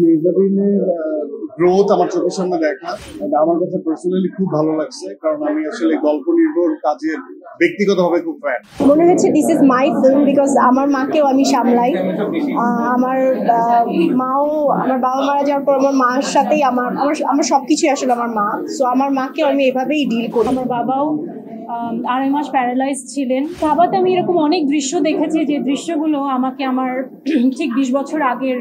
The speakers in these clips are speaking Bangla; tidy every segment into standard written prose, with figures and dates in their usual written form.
মেহজাবিনের গ্রোথ আমার চোখের সামনে দেখা আমার কাছে পার্সোনালি খুব ভালো লাগছে, কারণ আমি আসলে গল্প নির্ভর কাজের ব্যক্তিগতভাবে খুব ফ্যান। মনে হচ্ছে this is my film because আমার মাকেও আমি সামলাই। আমার মাও, আমার বাবা মারা যাওয়ার পর আমার মার সাথেই আমার আমার সবকিছুই আসলে আমার মা। সো আমার মাকেও আমি এভাবেই ডিল করি। আমার বাবাও 2.5 মাস প্যারালাইজ ছিলেন। সাবাতে আমি এরকম অনেক দৃশ্য দেখেছি যে দৃশ্যগুলো আমাকে আমার ঠিক 20 বছর আগের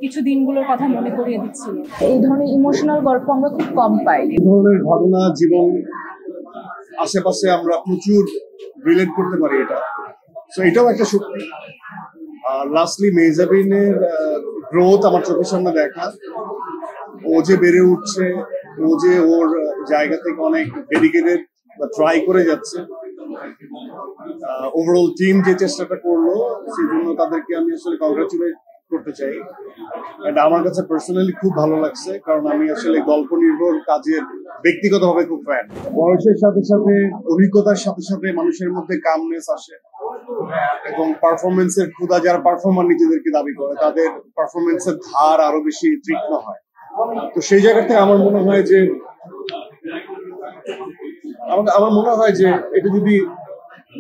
কিছু দিনগুলোর কথা মনে করিয়ে দিচ্ছিল। এই ধরনের ইমোশনাল গল্প আমরা খুব কম পাই। এই ধরনের ঘটনা জীবন আশেপাশে আমরা প্রচুর রিলেট করতে পারি, এটাও একটা শক্তি। আর লাস্টলি মেহজাবিনের গ্রোথ আমার চোখের সামনে দেখা, ও যে বেড়ে উঠছে, ও যে ওর জায়গা থেকে অনেক ডেডিকেটেড বা ট্রাই করে যাচ্ছে, ওভারঅল টিম যে চেষ্টাটা করলো সেই জন্য তাদেরকে আমি আসলে কংগ্রাচুলেট করতে চাই। এন্ড আমার কাছে পার্সোনালি খুব ভালো লাগছে, কারণ আমি আসলে গল্প নির্ভর কাজের ব্যক্তিগতভাবে খুব ফ্যান। বয়সের সাথে সাথে, অভিজ্ঞতার সাথে সাথে মানুষের মধ্যে কামনেস আসে এবং পারফরমেন্সের ক্ষুধা, যারা পারফর্মার নিজেদেরকে দাবি করে তাদের পারফরমেন্সের ধার আরো বেশি তীক্ষ্ণ হয়। তো সেই জায়গা থেকে আমার মনে হয় যে এটা যদি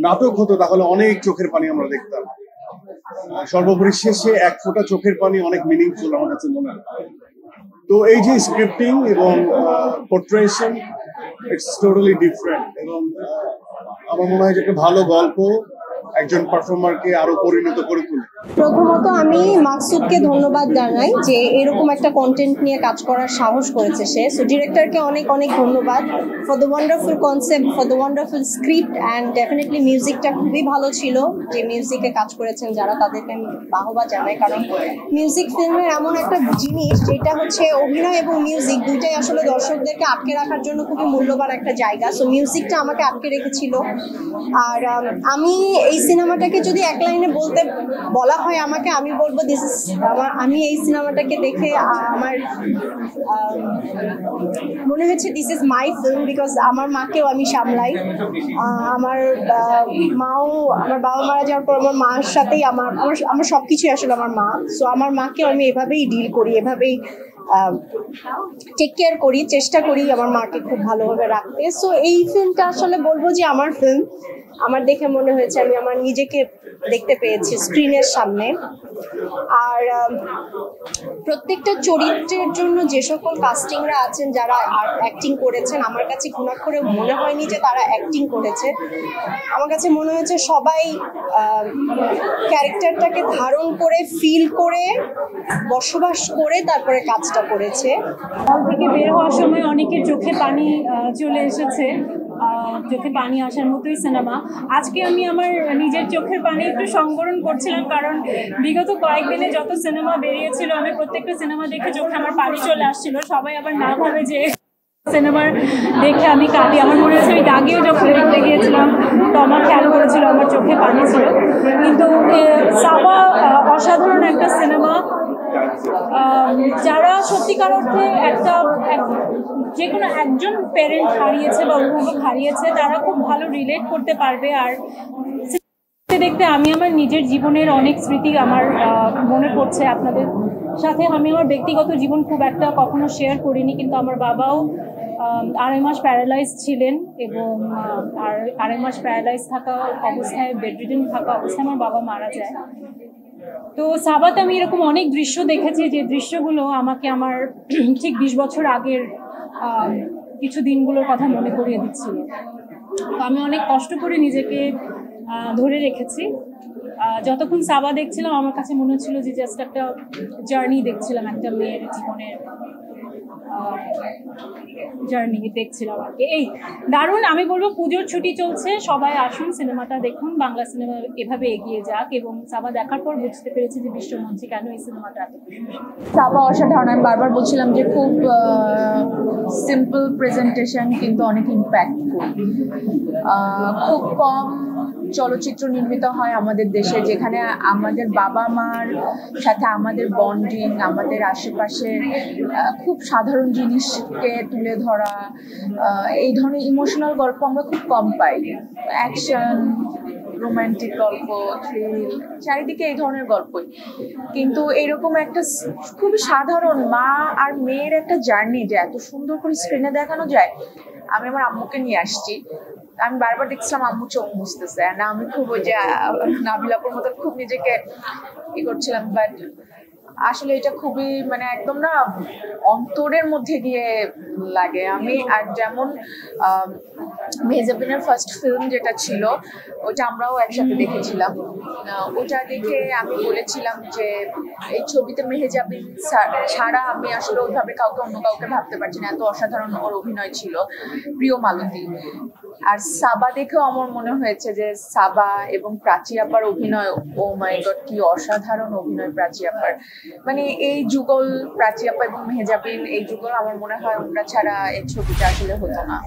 নাটক হতো তাহলে অনেক চোখের পানি আমরা দেখতাম। সর্বোপরি শেষে এক ফোঁটা চোখের পানি অনেক মিনিংফুল আমার কাছে মনে হয়। তো এই যে স্ক্রিপ্টিং এবং পোর্ট্রেশন, ইটস টোটালি ডিফারেন্ট। এবং আমার মনে হয় যে একটা ভালো গল্প একজন পারফর্মারকে আরো পরিণত করে তোলে। প্রথমত আমি মাকসুদকে ধন্যবাদ জানাই যে এরকম একটা কন্টেন্ট নিয়ে কাজ করার সাহস করেছে সে। সো ডিরেক্টরকে অনেক অনেক ধন্যবাদ for the wonderful concept, for the wonderful script and definitely মিউজিকটা খুবই ভালো ছিল। যে মিউজিকে কাজ করেছেন যারা, তাদেরকে আমি বাহবা জানাই, কারণ মিউজিক ফিল্মের এমন একটা জিনিস যেটা হচ্ছে অভিনয় এবং মিউজিক দুইটাই আসলে দর্শকদেরকে আটকে রাখার জন্য খুবই মূল্যবান একটা জায়গা। সো মিউজিকটা আমাকে আটকে রেখেছিল। আর আমি এই সিনেমাটাকে যদি এক লাইনে বলা হয় আমাকে, আমি বলবো দিস ইজ আমি এই সিনেমাটাকে দেখে আমার মনে হচ্ছে this is my film because আমার মাকেও আমি সামলাই। আমার মাও, আমার বাবা মারা যাওয়ার পর আমার মার সাথেই আমার সবকিছুই আসলে আমার মা। সো আমার মাকেও আমি এভাবেই ডিল করি, এভাবেই টেক কেয়ার করি, চেষ্টা করি আমার মাকে খুব ভালোভাবে রাখতে। সো এই ফিল্মটা আসলে বলবো যে আমার ফিল্ম। আমার দেখে মনে হয়েছে আমি আমার নিজেকে দেখতে পেয়েছি স্ক্রিনের সামনে। আর প্রত্যেকটা চরিত্রের জন্য যে সকল কাস্টিংরা আছেন, যারা অ্যাক্টিং করেছেন, আমার কাছে ঘুণাক্ষরেও মনে হয়নি যে তারা অ্যাক্টিং করেছে। আমার কাছে মনে হয়েছে সবাই ক্যারেক্টারটাকে ধারণ করে, ফিল করে, বসবাস করে তারপরে কাজটা করেছে। হল থেকে বের হওয়ার সময় অনেকের চোখে পানি চলে এসেছে, চোখে পানি আসার মতোই সিনেমা। আজকে আমি আমার নিজের চোখের পানি একটু সংবরণ করছিলাম, কারণ বিগত কয়েকদিনে যত সিনেমা বেরিয়েছিল আমি প্রত্যেকটা সিনেমা দেখে চোখে আমার পানি চলে আসছিল। সবাই আবার না ভাবে যে সিনেমার দেখে আমি কাঁদি। আমার মনে হচ্ছে আমি দাগেও যখন দেখতে গিয়েছিলাম তো আমার খেয়াল করেছিল আমার চোখে পানি ছিল। কিন্তু সাবা অসাধারণ একটা সিনেমা। যারা সত্যিকার অর্থে যে কোনো একজন প্যারেন্ট হারিয়েছে বা অভিভাবক হারিয়েছে, তারা খুব ভালো রিলেট করতে পারবে। আর দেখতে আমি আমার নিজের জীবনের অনেক স্মৃতি আমার মনে পড়ছে আপনাদের সাথে। আমি আমার ব্যক্তিগত জীবন খুব একটা কখনো শেয়ার করিনি, কিন্তু আমার বাবাও 2.5 মাস প্যারালাইজ ছিলেন এবং 2.5 মাস প্যারালাইজ থাকা অবস্থায়, বেডরিডেন থাকা অবস্থায় আমার বাবা মারা যায়। তো সাবাতে আমি এরকম অনেক দৃশ্য দেখেছি যে দৃশ্যগুলো আমাকে আমার ঠিক 20 বছর আগের কিছু দিনগুলোর কথা মনে করিয়ে দিচ্ছিল। তো আমি অনেক কষ্ট করে নিজেকে ধরে রেখেছি। যতক্ষণ সাবা দেখছিলাম আমার কাছে মনে হচ্ছিল যে জাস্ট একটা জার্নি দেখছিলাম, একটা মেয়ের জীবনের জার্নি দেখছিলাম আর কি। এই দারুণ। আমি বলবো পুজোর ছুটি চলছে, সবাই আসুন, সিনেমাটা দেখুন। বাংলা সিনেমা এভাবে এগিয়ে যাক। এবং সাবা দেখার পর বুঝতে পেরেছি যে বিশ্বমঞ্চে কেন এই সিনেমাটা এত সাবা অসাধারণ। আমি বারবার বলছিলাম যে খুব সিম্পল প্রেজেন্টেশন কিন্তু অনেক ইম্প্যাক্টফুল। খুব কম চলচ্চিত্র নির্মিত হয় আমাদের দেশে যেখানে আমাদের বাবা মার সাথে আমাদের বন্ডিং, আমাদের আশেপাশে খুব সাধারণ জিনিসকে তুলে ধরা, এই ধরনের ইমোশনাল গল্প আমরা খুব কম পাই। অ্যাকশন, রোমান্টিক গল্প, থ্রিল, চারিদিকে এই ধরনের গল্পই। কিন্তু এরকম একটা খুবই সাধারণ মা আর মেয়ের একটা জার্নি যে এত সুন্দর করে স্ক্রিনে দেখানো যায়। আমি আমার আম্মুকে নিয়ে আসছি, আমি বারবার দেখছিলাম আম্মু চোখ মুছতেছে, না আমি খুব ওই যে নাবিলাপুর মতো খুব নিজেকে করছিলাম, বাট আসলে এটা খুবই মানে একদম না অন্তরের মধ্যে গিয়ে লাগে। আমি আর যেমন মেহজাবিনের ফার্স্ট ফিল্ম যেটা ছিল ওটা আমরাও একসাথে দেখেছিলাম। ওটা দেখে আমি বলেছিলাম যে এই ছবিতে মেহজাবিন ছাড়া আমি আসলে ওইভাবে অন্য কাউকে ভাবতে পারছি না, এত অসাধারণ ওর অভিনয় ছিল। প্রিয় মালতী আর সাবা দেখেও আমার মনে হয়েছে যে সাবা এবং প্রাচী আপার অভিনয়, ও মাই গড কি অসাধারণ অভিনয় প্রাচী আপার। মানে এই যুগল প্রাচী আপা এবং মেহজাবিন, এই যুগল আমার মনে হয় ওরা ছাড়া এই ছবিটা আসলে হতো না।